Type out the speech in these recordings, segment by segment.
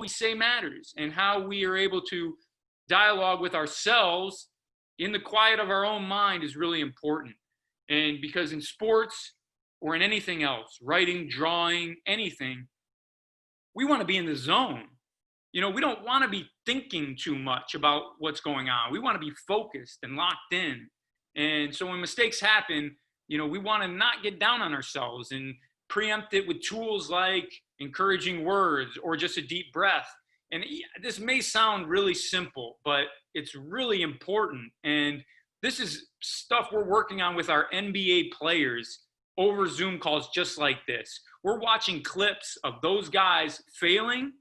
we say matters, and how we are able to dialogue with ourselves in the quiet of our own mind is really important. And because in sports or in anything else, writing, drawing, anything, we want to be in the zone. We don't want to be thinking too much about what's going on. We want to be focused and locked in. And so when mistakes happen, we want to not get down on ourselves and preempt it with tools like encouraging words or just a deep breath. And this may sound really simple, but it's really important. And this is stuff we're working on with our NBA players over Zoom calls just like this. We're watching clips of those guys failing,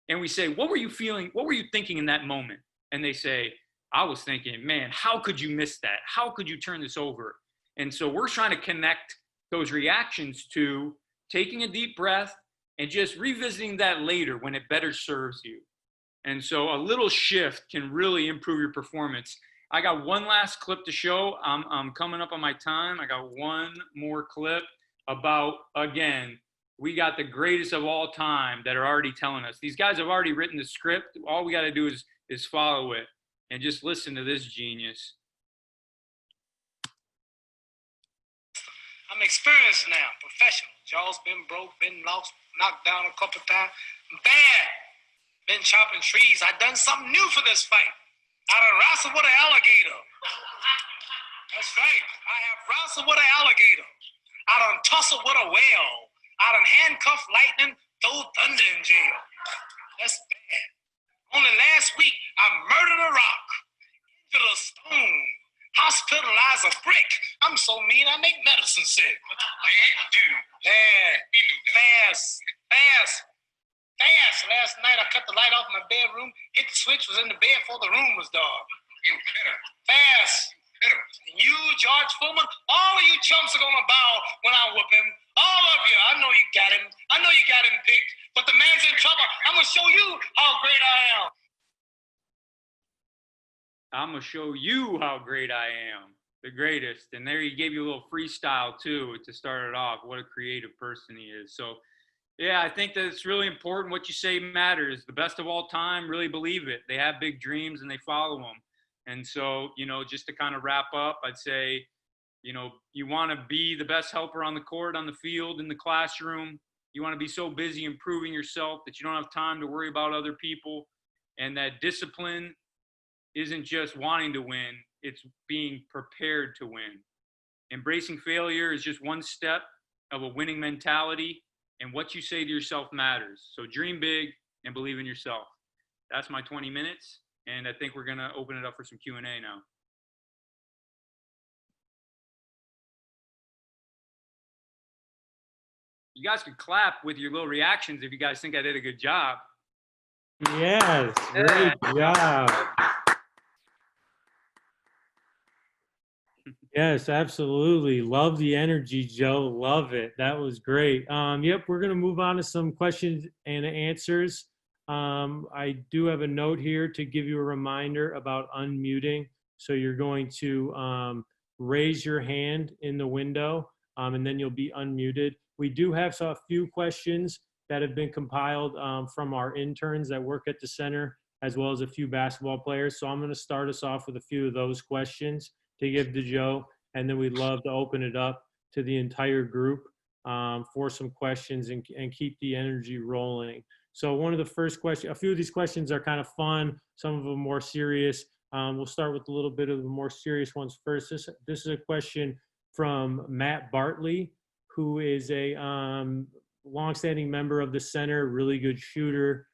and we say, what were you feeling? What were you thinking in that moment? And they say, I was thinking, man, how could you miss that? How could you turn this over? And so we're trying to connect those reactions to taking a deep breath and just revisiting that later when it better serves you. And so a little shift can really improve your performance. I got one last clip to show. I'm coming up on my time. I got one more clip about, again, we got the greatest of all time that are already telling us. These guys have already written the script. All we got to do is follow it and just listen to this genius. I'm experienced now, professional. Jaw's been broke, been lost, knocked down a couple times. I'm bad. Been chopping trees. I done something new for this fight. I done wrestled with an alligator. That's right. I have wrestled with an alligator. I done tussled with a whale. I done handcuffed lightning, throw thunder in jail. That's bad. Only last week, I murdered a rock, injured a stone, hospitalized a brick. I'm so mean, I make medicine sick. Dude. Fast. Last night, I cut the light off my bedroom, hit the switch, was in the bed before the room was dark. Fast. And you, George Foreman, all of you chumps are gonna bow when I whoop him. All of you. I know you got him. I know you got him picked, but the man's in trouble. I'm gonna show you how great I am. I'm gonna show you how great I am. The greatest. And there he gave you a little freestyle too to start it off. What a creative person he is. So yeah, I think that it's really important. What you say matters. The best of all time, really believe it. They have big dreams and they follow them. And so, just to kind of wrap up, I'd say, you want to be the best helper on the court, on the field, in the classroom. You want to be so busy improving yourself that you don't have time to worry about other people. And that discipline isn't just wanting to win, it's being prepared to win. Embracing failure is just one step of a winning mentality, and what you say to yourself matters. So dream big and believe in yourself. That's my 20 minutes, and I think we're going to open it up for some Q&A now. You guys could clap with your little reactions if you guys think I did a good job. Yes, great job. Yes, absolutely. Love the energy, Joe. Love it. That was great. Yep, we're going to move on to some questions and answers. I do have a note here to give you a reminder about unmuting. So you're going to raise your hand in the window, and then you'll be unmuted. We do have a few questions that have been compiled from our interns that work at the center, as well as a few basketball players. So I'm going to start us off with a few of those questions to give to Joe, and then we'd love to open it up to the entire group for some questions and keep the energy rolling. So one of the first questions, a few of these questions are kind of fun, some of them more serious. We'll start with a little bit of the more serious ones first. This is a question from Matt Bartley, who is a longstanding member of the center, really good shooter,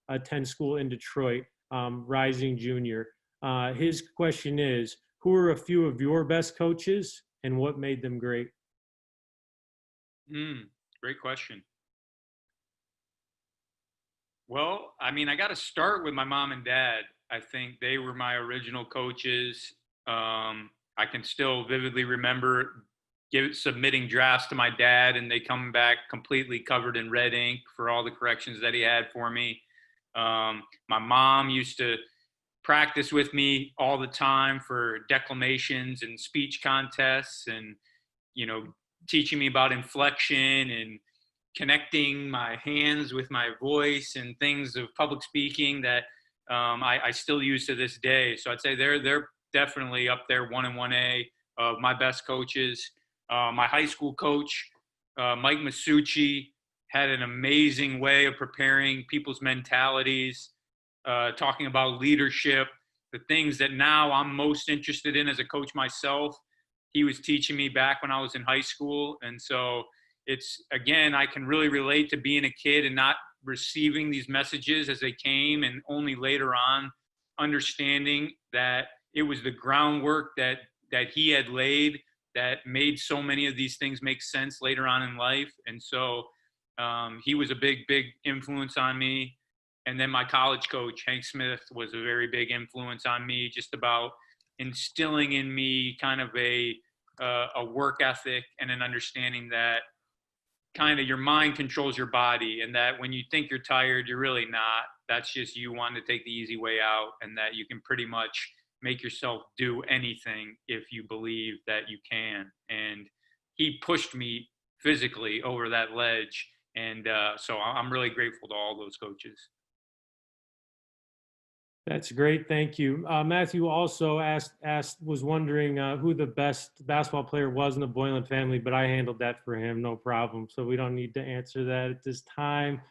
attends school in Detroit, rising junior. His question is, who are a few of your best coaches and what made them great? Great question. Well, I mean, I got to start with my mom and dad. I think they were my original coaches. I can still vividly remember submitting drafts to my dad, and they come back completely covered in red ink for all the corrections that he had for me. My mom used to practice with me all the time for declamations and speech contests, and teaching me about inflection and connecting my hands with my voice and things of public speaking that I still use to this day. So I'd say they're definitely up there, 1 and 1A of my best coaches. My high school coach, Mike Masucci, had an amazing way of preparing people's mentalities, talking about leadership, the things that now I'm most interested in as a coach myself. He was teaching me back when I was in high school. And so it's, again, I can really relate to being a kid and not receiving these messages as they came, and only later on understanding that it was the groundwork that he had laid that made so many of these things make sense later on in life. And so he was a big influence on me. And then my college coach, Hank Smith, was a very big influence on me, just about instilling in me kind of a work ethic and an understanding that kind of your mind controls your body, and that when you think you're tired, you're really not. That's just you wanting to take the easy way out, and that you can pretty much make yourself do anything if you believe that you can. And he pushed me physically over that ledge. And so I'm really grateful to all those coaches. That's great. Thank you. Matthew also was wondering who the best basketball player was in the Boylan family, but I handled that for him, no problem. So we don't need to answer that at this time.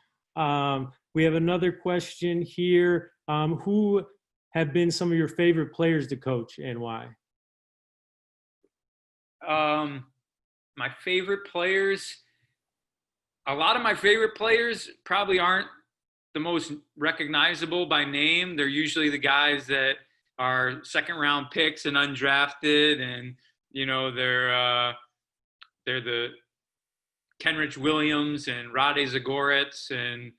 We have another question here. Who have been some of your favorite players to coach, and why? My favorite players, a lot of my favorite players probably aren't the most recognizable by name. They're usually the guys that are second round picks and undrafted, and they're the Kenrich Williams and Rade Zagoretz and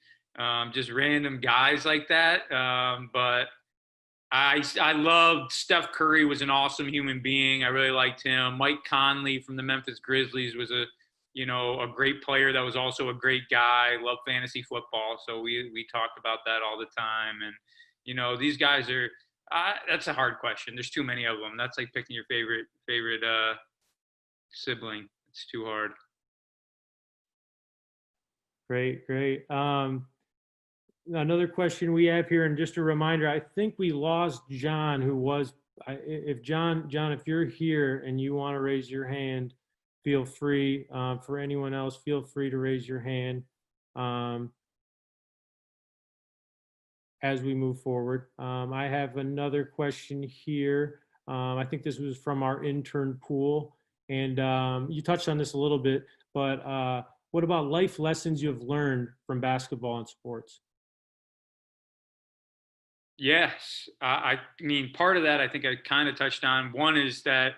just random guys like that. But I loved Steph Curry. Was an awesome human being. I really liked him. Mike Conley from the Memphis Grizzlies was a great player that was also a great guy. Loved fantasy football, so we talked about that all the time. And these guys are that's a hard question. There's too many of them. That's like picking your favorite sibling. It's too hard. Great. Another question we have here, and just a reminder, I think we lost John, who was, if John, if you're here and you want to raise your hand, feel free. For anyone else, feel free to raise your hand as we move forward. I have another question here. I think this was from our intern pool, and you touched on this a little bit, but what about life lessons you have learned from basketball and sports? Yes. I mean, part of that I think I kind of touched on. One is that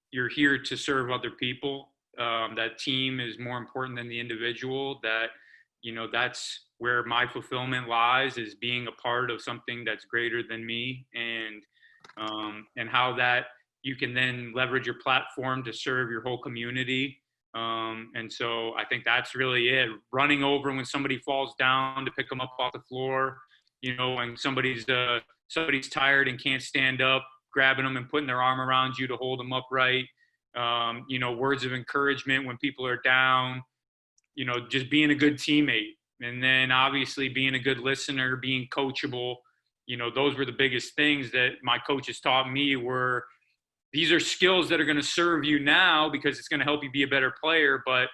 you're here to serve other people. That team is more important than the individual. That, that's where my fulfillment lies, is being a part of something that's greater than me, and how that you can then leverage your platform to serve your whole community. And so I think that's really it. Running over when somebody falls down to pick them up off the floor, when somebody's tired and can't stand up, grabbing them and putting their arm around you to hold them upright. Words of encouragement when people are down, just being a good teammate. And then obviously being a good listener, being coachable. Those were the biggest things that my coaches taught me. Were these are skills that are going to serve you now because it's going to help you be a better player, but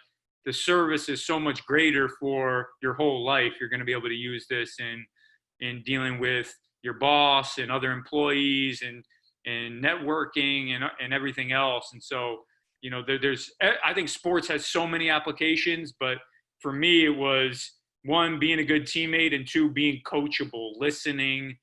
the service is so much greater for your whole life. You're going to be able to use this in dealing with your boss and other employees and networking and everything else. And so, I think sports has so many applications, but for me, it was one, being a good teammate, and two, being coachable, listening,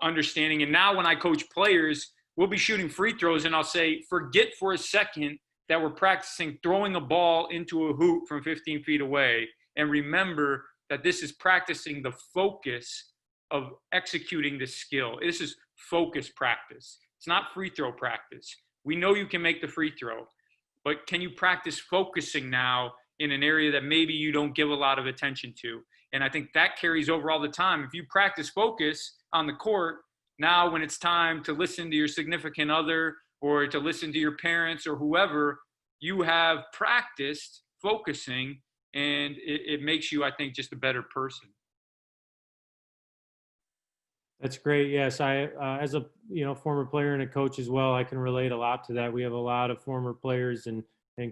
understanding. And now when I coach players, we'll be shooting free throws, and I'll say, forget for a second that we're practicing throwing a ball into a hoop from 15 feet away. And remember that this is practicing the focus of executing this skill. This is focus practice. It's not free throw practice. We know you can make the free throw, but can you practice focusing now in an area that maybe you don't give a lot of attention to? And I think that carries over all the time. If you practice focus on the court, now when it's time to listen to your significant other or to listen to your parents or whoever, you have practiced focusing, and it makes you, I think, just a better person. That's great. Yes, I as a former player and a coach as well, I can relate a lot to that. We have a lot of former players and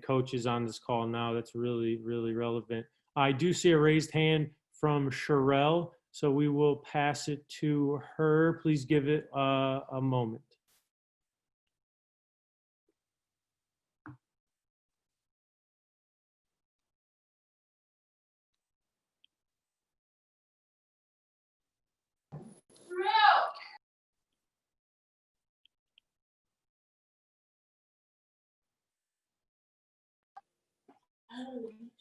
coaches on this call now. That's really relevant. I do see a raised hand from Sherelle, so we will pass it to her. Please give it a moment.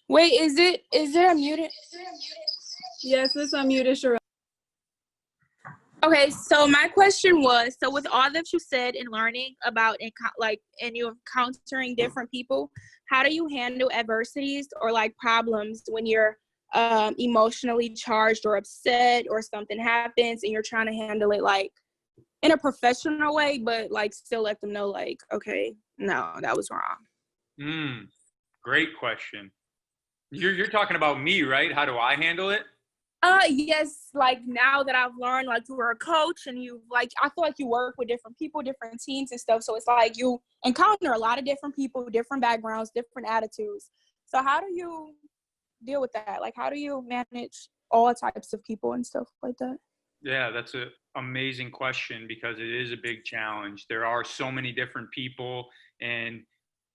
Wait, is it unmuted? Yes, it's unmuted, Sherelle. Okay, so my question was, so with all that you said in learning about and you encountering different people, how do you handle adversities or like problems when you're emotionally charged or upset or something happens and you're trying to handle it like in a professional way, but like still let them know like, okay, no, that was wrong. Great question. You're talking about me, right? How do I handle it? Yes, like now that I've learned, like you were a coach and you like, I feel like you work with different people, different teams and stuff. So it's like you encounter a lot of different people, different backgrounds, different attitudes. So how do you deal with that? Like, how do you manage all types of people and stuff like that? Yeah, that's an amazing question because it is a big challenge. There are so many different people and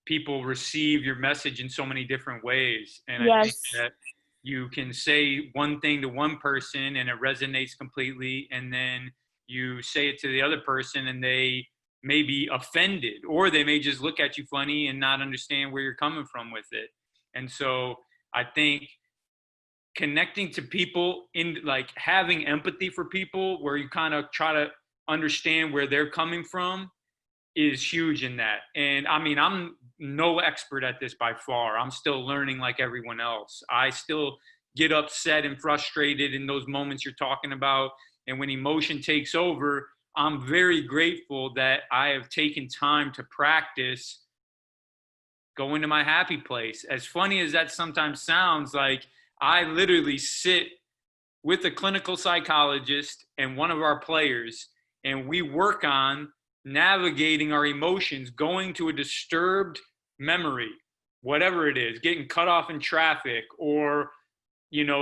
people receive your message in so many different ways. And I think that you can say one thing to one person and it resonates completely, and then you say it to the other person and they may be offended, or they may just look at you funny and not understand where you're coming from with it. And so I think connecting to people, in like having empathy for people where you kind of try to understand where they're coming from, is huge in that. And I mean, I'm no expert at this by far. I'm still learning like everyone else. I still get upset and frustrated in those moments you're talking about. And when emotion takes over, I'm very grateful that I have taken time to practice going to my happy place. As funny as that sometimes sounds, like I literally sit with a clinical psychologist and one of our players, and we work on navigating our emotions, going to a disturbed memory, whatever it is, getting cut off in traffic, or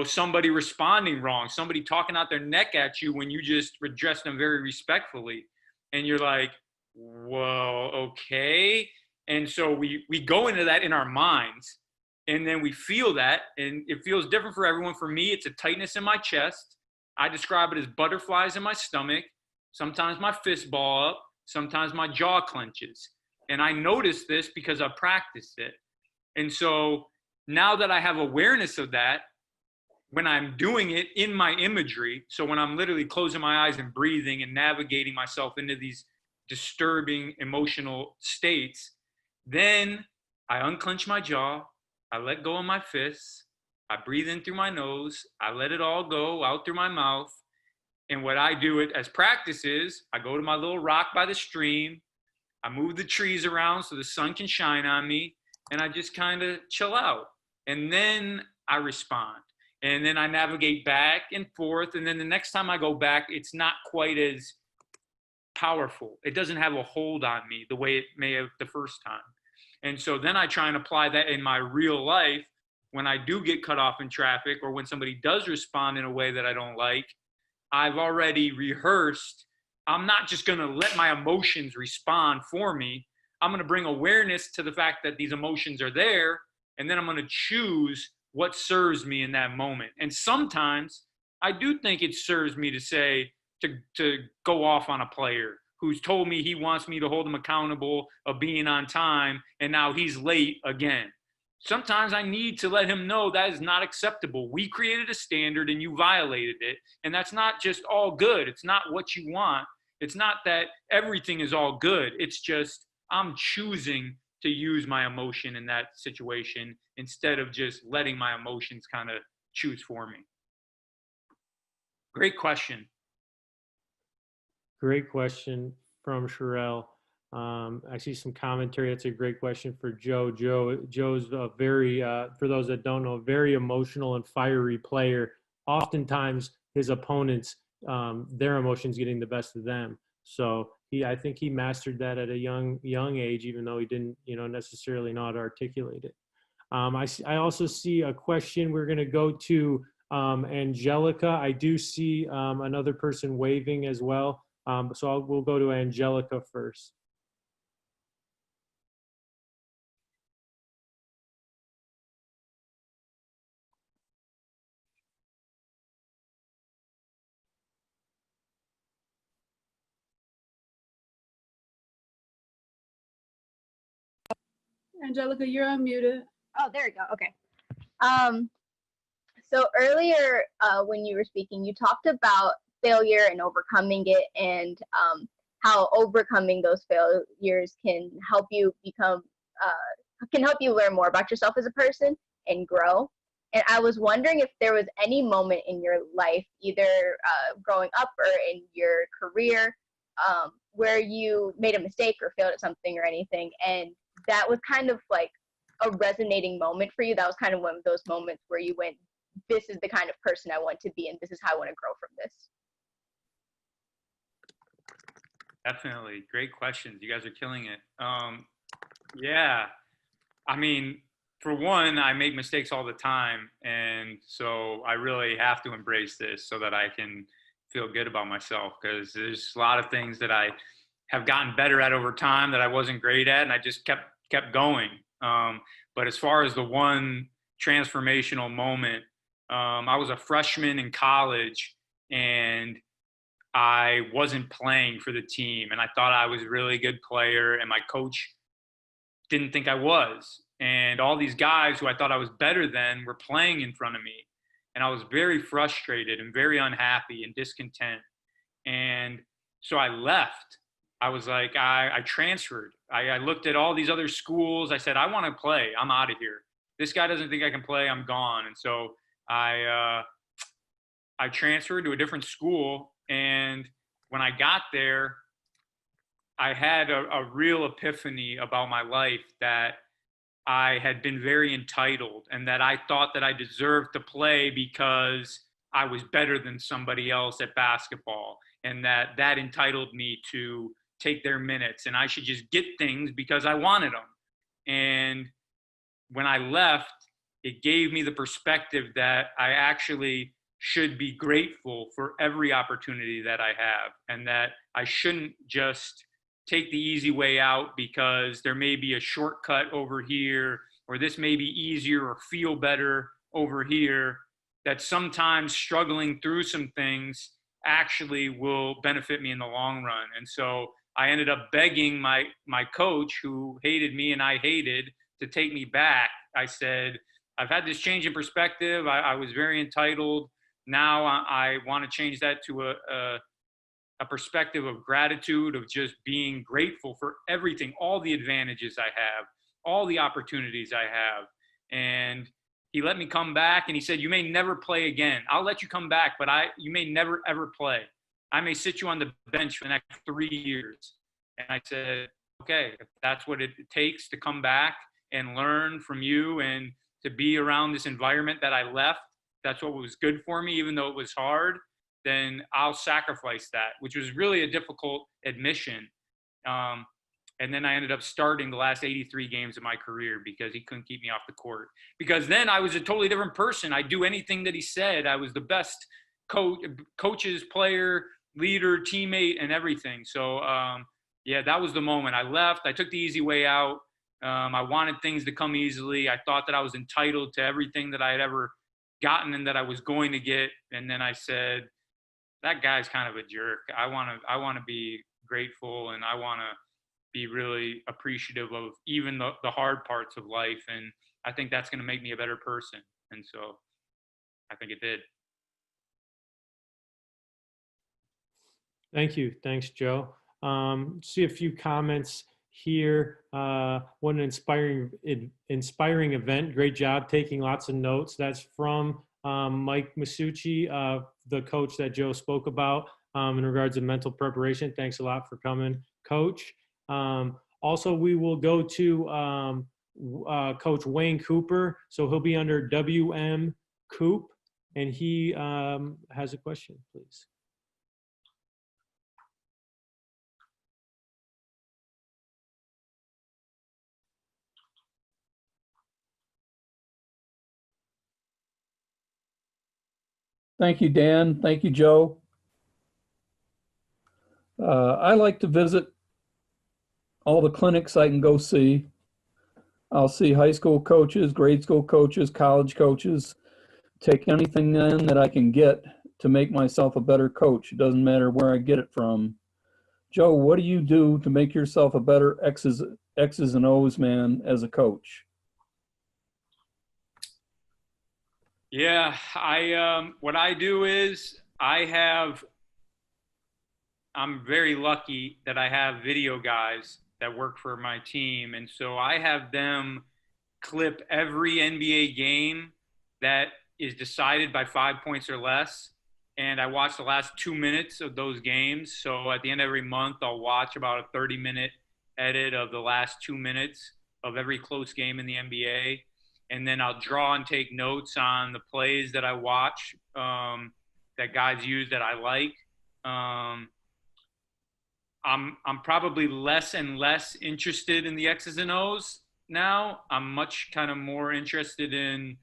somebody responding wrong, somebody talking out their neck at you when you just address them very respectfully, and you're like, whoa, okay. And so we go into that in our minds, and then we feel that, and it feels different for everyone. For me, it's a tightness in my chest. I describe it as butterflies in my stomach. Sometimes my fist ball up. Sometimes my jaw clenches. And I notice this because I practiced it. And so now that I have awareness of that, when I'm doing it in my imagery, so when I'm literally closing my eyes and breathing and navigating myself into these disturbing emotional states, then I unclench my jaw, I let go of my fists, I breathe in through my nose, I let it all go out through my mouth. And what I do it as practice is I go to my little rock by the stream, I move the trees around so the sun can shine on me, and I just kind of chill out. And then I respond. And then I navigate back and forth. And then the next time I go back, it's not quite as powerful. It doesn't have a hold on me the way it may have the first time. And so then I try and apply that in my real life when I do get cut off in traffic, or when somebody does respond in a way that I don't like. I've already rehearsed. I'm not just going to let my emotions respond for me. I'm going to bring awareness to the fact that these emotions are there, and then I'm going to choose what serves me in that moment. And sometimes I do think it serves me to say, to go off on a player who's told me he wants me to hold him accountable of being on time, and now he's late again. Sometimes I need to let him know that is not acceptable. We created a standard and you violated it. And that's not just all good. It's not what you want. It's not that everything is all good. It's just I'm choosing to use my emotion in that situation instead of just letting my emotions kind of choose for me. Great question. Great question from Sherelle. I see some commentary. That's a great question for Joe. Joe's a very, for those that don't know, a very emotional and fiery player. Oftentimes, his opponents, their emotions getting the best of them. So I think he mastered that at a young age, even though he didn't, necessarily know how to articulate it. I also see a question. We're going to go to Angelica. I do see another person waving as well. So we'll go to Angelica first. Angelica, you're unmuted. Oh, there we go. Okay. So earlier when you were speaking, you talked about failure and overcoming it, and how overcoming those failures can help you learn more about yourself as a person and grow. And I was wondering if there was any moment in your life, either growing up or in your career, where you made a mistake or failed at something or anything, and that was kind of like a resonating moment for you. That was kind of one of those moments where you went, this is the kind of person I want to be, and this is how I want to grow from this. Definitely. Great questions. You guys are killing it. Yeah. I mean, for one, I make mistakes all the time. And so I really have to embrace this so that I can feel good about myself, because there's a lot of things that I have gotten better at over time that I wasn't great at. And I just kept going. But as far as the one transformational moment, I was a freshman in college and I wasn't playing for the team, and I thought I was a really good player, and my coach didn't think I was. And all these guys who I thought I was better than were playing in front of me. And I was very frustrated and very unhappy and discontent. And so I left. I was like, I transferred. I looked at all these other schools. I said, I want to play. I'm out of here. This guy doesn't think I can play. I'm gone. And so I transferred to a different school. And when I got there, I had a real epiphany about my life, that I had been very entitled and that I thought that I deserved to play because I was better than somebody else at basketball, and that entitled me to take their minutes, and I should just get things because I wanted them. And when I left, it gave me the perspective that I actually should be grateful for every opportunity that I have, and that I shouldn't just take the easy way out because there may be a shortcut over here, or this may be easier or feel better over here, that sometimes struggling through some things actually will benefit me in the long run. And so I ended up begging my coach, who hated me and I hated, to take me back. I said, I've had this change in perspective. I was very entitled. Now I want to change that to a perspective of gratitude, of just being grateful for everything, all the advantages I have, all the opportunities I have. And he let me come back, and he said, you may never play again. I'll let you come back, but you may never, ever play. I may sit you on the bench for the next 3 years. And I said, okay, if that's what it takes to come back and learn from you and to be around this environment that I left, that's what was good for me, even though it was hard, then I'll sacrifice that, which was really a difficult admission. And then I ended up starting the last 83 games of my career because he couldn't keep me off the court. Because then I was a totally different person. I'd do anything that he said. I was the best coaches, player, leader, teammate, and everything. So, yeah, that was the moment. I left. I took the easy way out. I wanted things to come easily. I thought that I was entitled to everything that I had ever gotten and that I was going to get. And then I said, that guy's kind of a jerk. I want to be grateful, and I want to be really appreciative of even the hard parts of life. And I think that's going to make me a better person. And so I think it did. Thank you. Thanks, Joe. See a few comments here. What an inspiring event. Great job taking lots of notes. That's from Mike Masucci, the coach that Joe spoke about in regards to mental preparation. Thanks a lot for coming, Coach. Also, we will go to Coach Wayne Cooper. So he'll be under WM Coop, and he has a question, please. Thank you, Dan. Thank you, Joe. I like to visit all the clinics I can go see. I'll see high school coaches, grade school coaches, college coaches, take anything in that I can get to make myself a better coach. It doesn't matter where I get it from. Joe, what do you do to make yourself a better X's and O's man as a coach? Yeah, what I do is I'm very lucky that I have video guys that work for my team. And so I have them clip every NBA game that is decided by 5 points or less. And I watch the last 2 minutes of those games. So at the end of every month, I'll watch about a 30-minute edit of the last 2 minutes of every close game in the NBA. And then I'll draw and take notes on the plays that I watch, that guys use that I like. I'm probably less and less interested in the X's and O's now. I'm much kind of more interested in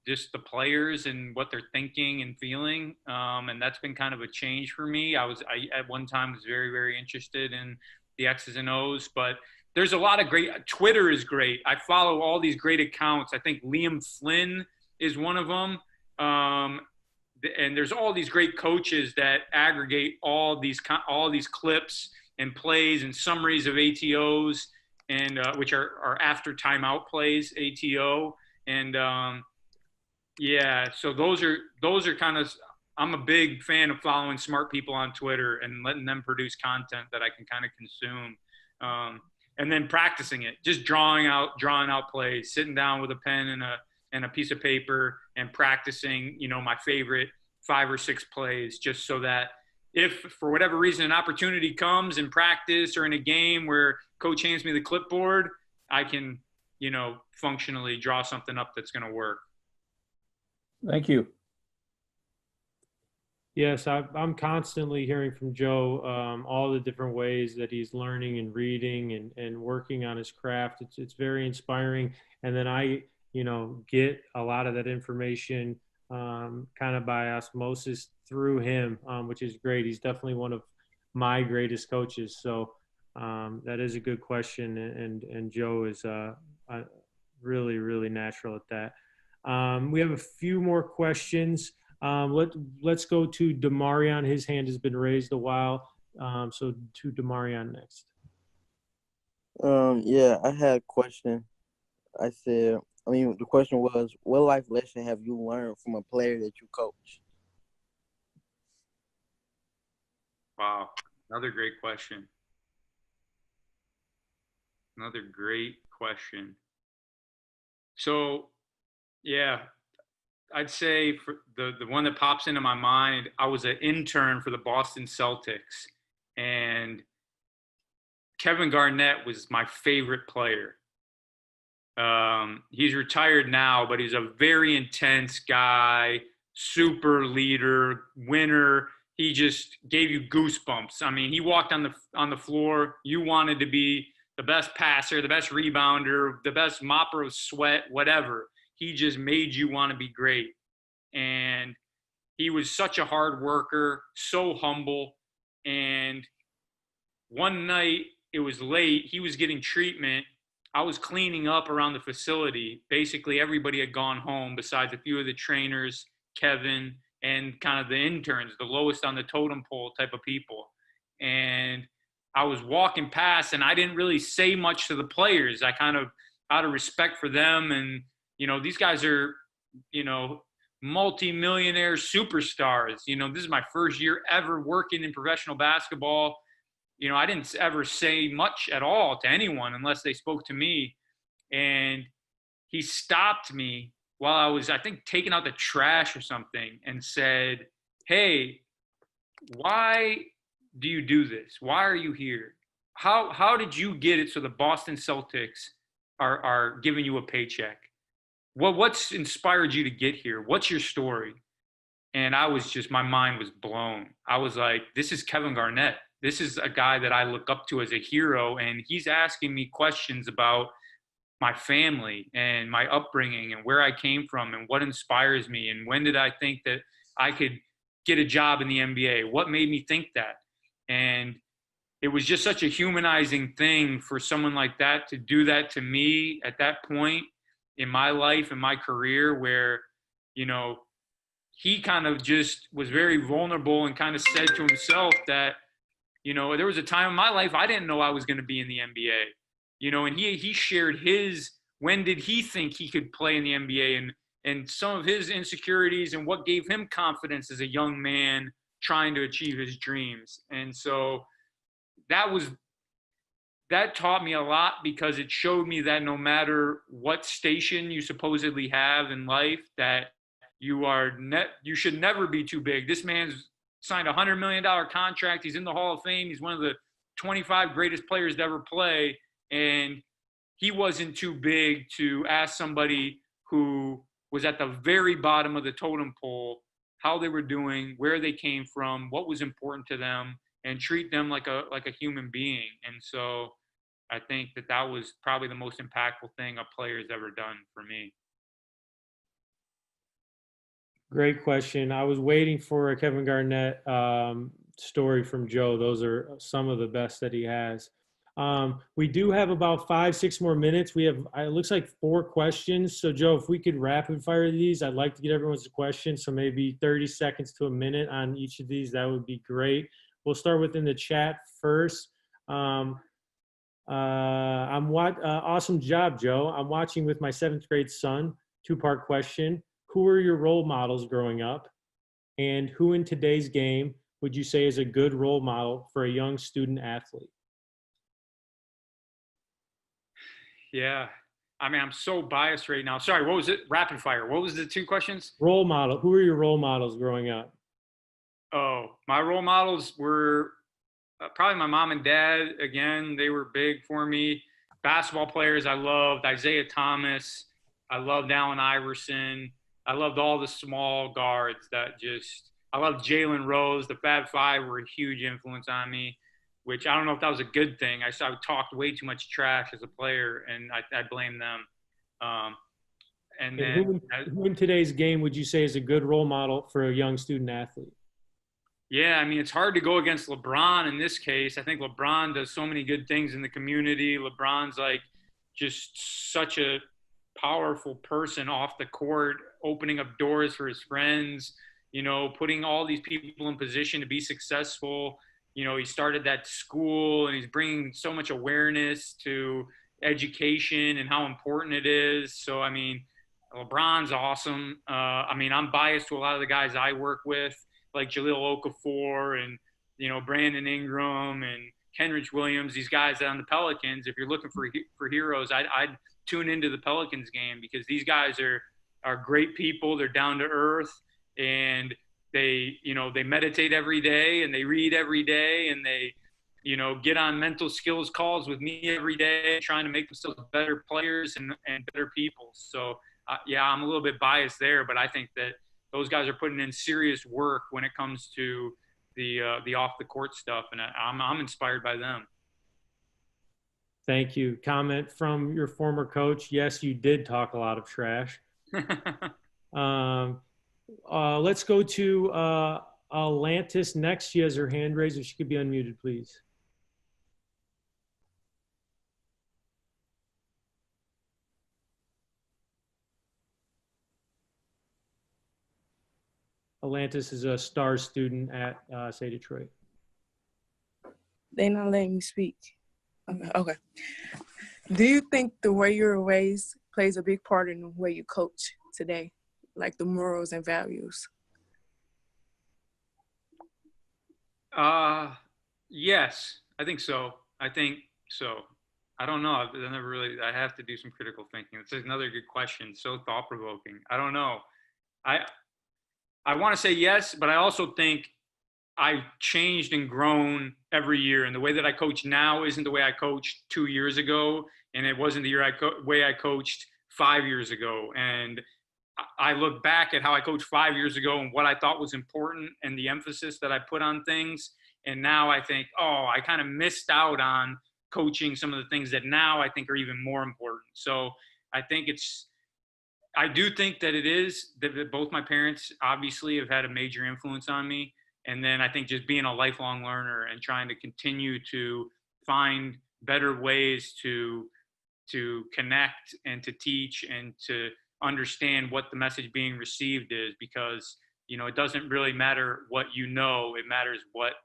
just the players and what they're thinking and feeling. And that's been kind of a change for me. I at one time was very, very interested in the X's and O's, but there's a lot of great, Twitter is great. I follow all these great accounts. I think Liam Flynn is one of them. And there's all these great coaches that aggregate all these clips and plays and summaries of ATOs, and which are after timeout plays, ATO. And yeah, so those are kind of, I'm a big fan of following smart people on Twitter and letting them produce content that I can kind of consume. And then practicing it, just drawing out plays, sitting down with a pen and a piece of paper and practicing, my favorite 5 or 6 plays, just so that if for whatever reason an opportunity comes in practice or in a game where coach hands me the clipboard, I can, functionally draw something up that's going to work. Thank you. Yes, I'm constantly hearing from Joe all the different ways that he's learning and reading and working on his craft. It's very inspiring. And then I, get a lot of that information kind of by osmosis through him, which is great. He's definitely one of my greatest coaches. So that is a good question. And Joe is really, really natural at that. We have a few more questions. Let's go to Demarion. His hand has been raised a while. So to Demarion next. Yeah, I had a question. The question was, what life lesson have you learned from a player that you coach? Wow, another great question. So, yeah, I'd say for the one that pops into my mind, I was an intern for the Boston Celtics, and Kevin Garnett was my favorite player. He's retired now, but he's a very intense guy, super leader, winner. He just gave you goosebumps. I mean, he walked on the floor. You wanted to be the best passer, the best rebounder, the best mopper of sweat, whatever. He just made you want to be great. And he was such a hard worker, so humble. And one night, it was late. He was getting treatment. I was cleaning up around the facility. Basically, everybody had gone home besides a few of the trainers, Kevin, and kind of the interns, the lowest on the totem pole type of people. And I was walking past, and I didn't really say much to the players. I kind of, out of respect for them, and, these guys are, multi-millionaire superstars. This is my first year ever working in professional basketball. I didn't ever say much at all to anyone unless they spoke to me. And he stopped me while I was, I think, taking out the trash or something and said, "Hey, why do you do this? Why are you here? how did you get it so the Boston Celtics are giving you a paycheck? What's inspired you to get here? What's your story? And I was just, my mind was blown. I was like, this is Kevin Garnett. This is a guy that I look up to as a hero, and he's asking me questions about my family and my upbringing and where I came from and what inspires me and when did I think that I could get a job in the NBA? What made me think that? And it was just such a humanizing thing for someone like that to do that to me at that point in my life and my career, where, you know, he kind of just was very vulnerable and kind of said to himself that, you know, there was a time in my life I didn't know I was going to be in the NBA, you know, and he shared his, when did he think he could play in the NBA, and some of his insecurities and what gave him confidence as a young man trying to achieve his dreams. And so that taught me a lot, because it showed me that no matter what station you supposedly have in life, that you should never be too big. This man's signed a $100 million contract. He's in the Hall of Fame. He's one of the 25 greatest players to ever play. And he wasn't too big to ask somebody who was at the very bottom of the totem pole how they were doing, where they came from, what was important to them, and treat them like a human being. And so I think that was probably the most impactful thing a player's ever done for me. Great question. I was waiting for a Kevin Garnett story from Joe. Those are some of the best that he has. We do have about 5-6 more minutes. We have, it looks like 4 questions. So Joe, if we could rapid fire these, I'd like to get everyone's questions. So maybe 30 seconds to a minute on each of these. That would be great. We'll start within the chat first. Awesome job, Joe. I'm watching with my 7th grade son. 2-part question. Who are your role models growing up? And who in today's game would you say is a good role model for a young student athlete? Yeah. I mean, I'm so biased right now. Sorry, what was it? Rapid fire. What was the 2 questions? Role model. Who are your role models growing up? Oh, my role models were probably my mom and dad. Again, they were big for me. Basketball players I loved. Isaiah Thomas. I loved Allen Iverson. I loved all the small guards I loved Jalen Rose. The Fab Five were a huge influence on me, which I don't know if that was a good thing. I talked way too much trash as a player, and I blame them. And then who in today's game would you say is a good role model for a young student athlete? Yeah, I mean, it's hard to go against LeBron in this case. I think LeBron does so many good things in the community. LeBron's like just such a powerful person off the court, opening up doors for his friends, you know, putting all these people in position to be successful. You know, he started that school, and he's bringing so much awareness to education and how important it is. So, I mean, LeBron's awesome. I mean, I'm biased to a lot of the guys I work with, like Jahlil Okafor and, you know, Brandon Ingram and Kenrich Williams, these guys on the Pelicans. If you're looking for heroes, I'd tune into the Pelicans game, because these guys are great people. They're down to earth, and they meditate every day, and they read every day, and they, you know, get on mental skills calls with me every day, trying to make themselves better players and better people. So yeah, I'm a little bit biased there, but I think that those guys are putting in serious work when it comes to the off the court stuff, and I'm inspired by them. Thank you. Comment from your former coach. Yes, you did talk a lot of trash. Let's go to Atlantis next. She has her hand raised. If she could be unmuted, please. Atlantis is a star student at Say Detroit. They're not letting me speak. Okay. Do you think the way you were raised plays a big part in the way you coach today, like the morals and values? Yes, I think so. I don't know. I have to do some critical thinking. It's another good question. So thought-provoking. I don't know. I want to say yes, but I also think I've changed and grown every year. And the way that I coach now isn't the way I coached 2 years ago. And it wasn't the way I coached 5 years ago. And I look back at how I coached 5 years ago and what I thought was important and the emphasis that I put on things. And now I think, oh, I kind of missed out on coaching some of the things that now I think are even more important. So I do think that it is that both my parents obviously have had a major influence on me. And then I think just being a lifelong learner and trying to continue to find better ways to connect and to teach and to understand what the message being received is, because, it doesn't really matter what it matters what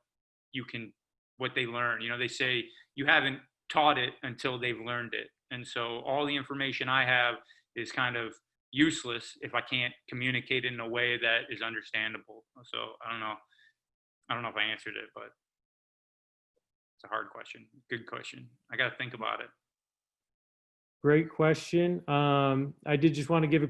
they learn. They say you haven't taught it until they've learned it. And so all the information I have is kind of useless if I can't communicate it in a way that is understandable. So I don't know if I answered it, but it's a hard question. Good question. I got to think about it. Great question. I did just want to give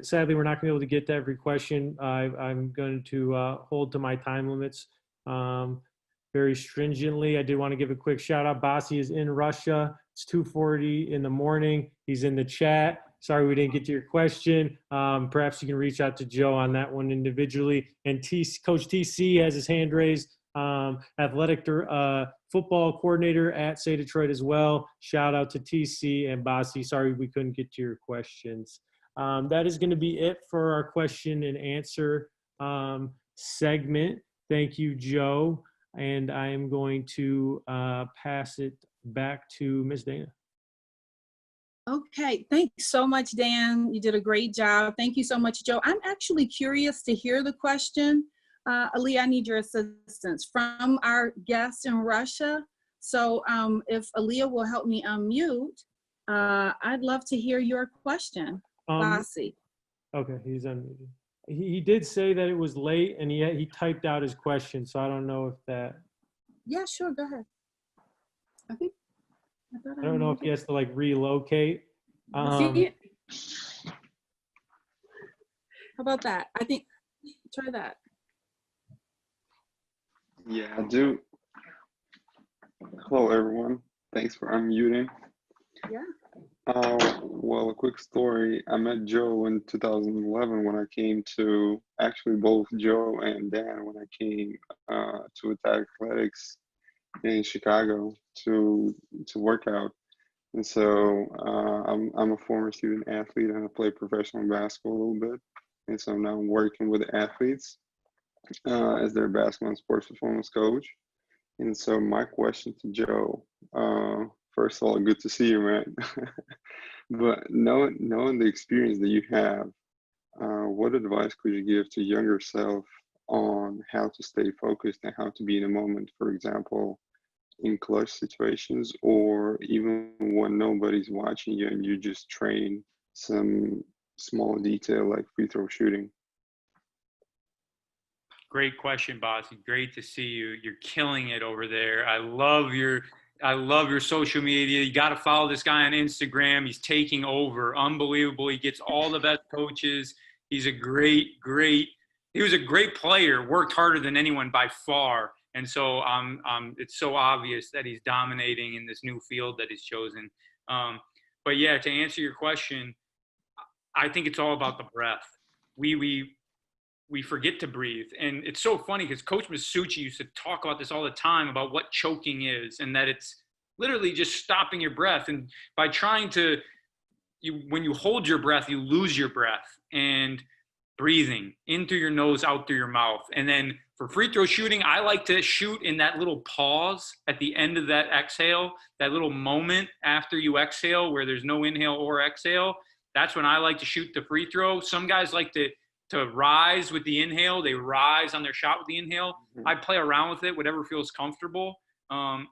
sadly, we're not going to be able to get to every question. I'm going to hold to my time limits very stringently. I did want to give a quick shout out. Basi is in Russia. It's 2:40 in the morning. He's in the chat. Sorry we didn't get to your question. Perhaps you can reach out to Joe on that one individually. And Coach TC has his hand raised. Athletic football coordinator at Say Detroit as well. Shout out to TC and Basi. Sorry we couldn't get to your questions. That is going to be it for our question and answer segment. Thank you, Joe. And I am going to pass it back to Ms. Dana. Okay, thanks so much, Dan. You did a great job. Thank you so much, Joe. I'm actually curious to hear the question. Ali, I need your assistance from our guest in Russia. So if Aaliyah will help me unmute, I'd love to hear your question, Basi. Okay, he's unmuted. He did say that it was late, and he typed out his question, so I don't know if that. Yeah, sure, go ahead. I don't know if he has to relocate. How about that? I think, try that. Yeah, I do. Hello, everyone. Thanks for unmuting. Yeah. Well, a quick story. I met Joe in 2011 when I came to, actually both Joe and Dan, when I came to Attack Athletics in Chicago to work out. And so I'm a former student athlete and I play professional basketball a little bit. And so now I'm working with athletes as their basketball and sports performance coach. And so my question to Joe, first of all, good to see you, man. But knowing the experience that you have, what advice could you give to younger self on how to stay focused and how to be in the moment, for example, in clutch situations, or even when nobody's watching you and you just train some small detail like free throw shooting? Great question, Bossy. Great to see you. You're killing it over there. I love your social media. You got to follow this guy on Instagram. He's taking over. Unbelievable. He gets all the best coaches. He's he was a great player, worked harder than anyone by far. And so it's so obvious that he's dominating in this new field that he's chosen. But yeah, to answer your question, I think it's all about the breath. We forget to breathe. And it's so funny because Coach Masucci used to talk about this all the time about what choking is, and that it's literally just stopping your breath. And by trying to, when you hold your breath, you lose your breath, and breathing in through your nose, out through your mouth. And then for free throw shooting, I like to shoot in that little pause at the end of that exhale, that little moment after you exhale where there's no inhale or exhale. That's when I like to shoot the free throw. Some guys like to rise with the inhale. They rise on their shot with the inhale. Mm-hmm. I play around with it, whatever feels comfortable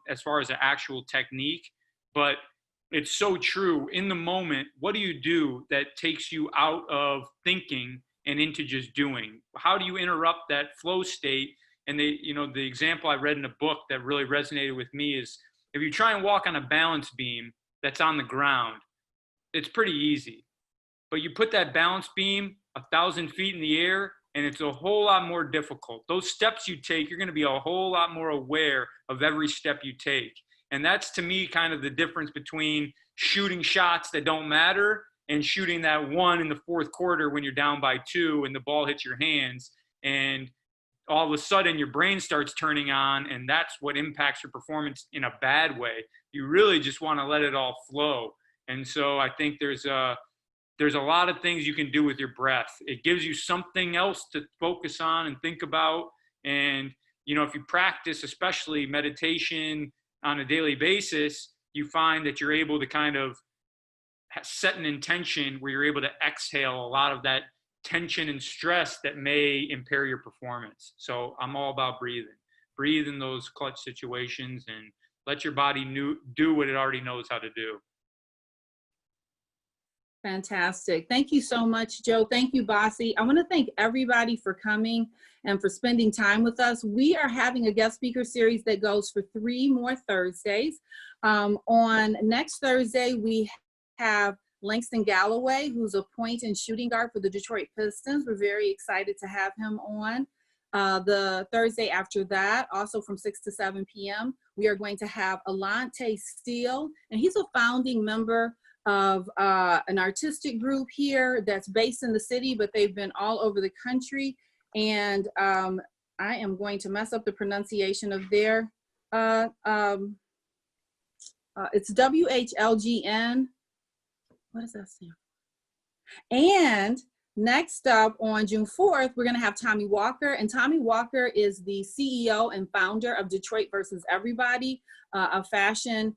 as far as the actual technique. But it's so true. In the moment, what do you do that takes you out of thinking and into just doing? How do you interrupt that flow state? And the example I read in a book that really resonated with me is if you try and walk on a balance beam that's on the ground, it's pretty easy. But you put that balance beam 1,000 feet in the air, and it's a whole lot more difficult. Those steps you take, you're going to be a whole lot more aware of every step you take. And that's, to me, kind of the difference between shooting shots that don't matter and shooting that one in the fourth quarter when you're down by 2 and the ball hits your hands. And all of a sudden your brain starts turning on, and that's what impacts your performance in a bad way. You really just want to let it all flow. And so I think there's a lot of things you can do with your breath. It gives you something else to focus on and think about. And, you know, if you practice, especially meditation on a daily basis, you find that you're able to kind of set an intention where you're able to exhale a lot of that tension and stress that may impair your performance. So I'm all about breathing. Breathe in those clutch situations and let your body do what it already knows how to do. Fantastic. Thank you so much, Joe. Thank you, Bossy. I want to thank everybody for coming and for spending time with us. We are having a guest speaker series that goes for 3 more Thursdays. On next Thursday, we have Langston Galloway, who's a point and shooting guard for the Detroit Pistons. We're very excited to have him on. The Thursday after that, also from 6 to 7 p.m., we are going to have Alante Steele, and he's a founding member of an artistic group here that's based in the city, but they've been all over the country. And I am going to mess up the pronunciation of their, it's WHLGN. What does that stand for? And next up on June 4th, we're going to have Tommy Walker. And Tommy Walker is the CEO and founder of Detroit versus Everybody, a fashion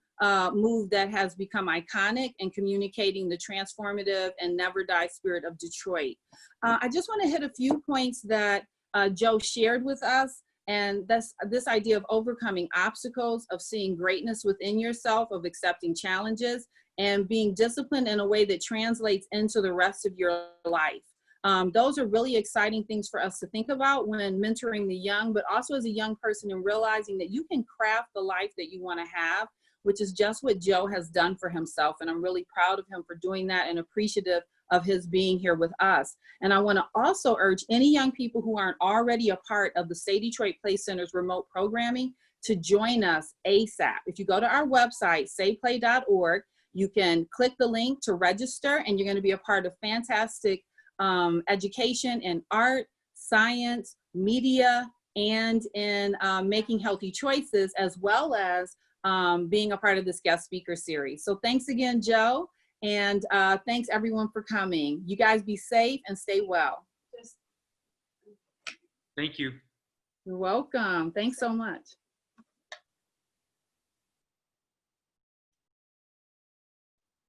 move that has become iconic in communicating the transformative and never die spirit of Detroit. I just want to hit a few points that Joe shared with us. And that's this idea of overcoming obstacles, of seeing greatness within yourself, of accepting challenges, and being disciplined in a way that translates into the rest of your life. Those are really exciting things for us to think about when mentoring the young, but also as a young person, and realizing that you can craft the life that you want to have, which is just what Joe has done for himself. And I'm really proud of him for doing that and appreciative of his being here with us. And I want to also urge any young people who aren't already a part of the Stay Detroit Play Center's remote programming to join us ASAP. If you go to our website, sayplay.org, you can click the link to register, and you're going to be a part of fantastic education in art, science, media, and in making healthy choices, as well as being a part of this guest speaker series. So thanks again, Joe, and thanks everyone for coming. You guys be safe and stay well. Thank you. You're welcome. Thanks so much.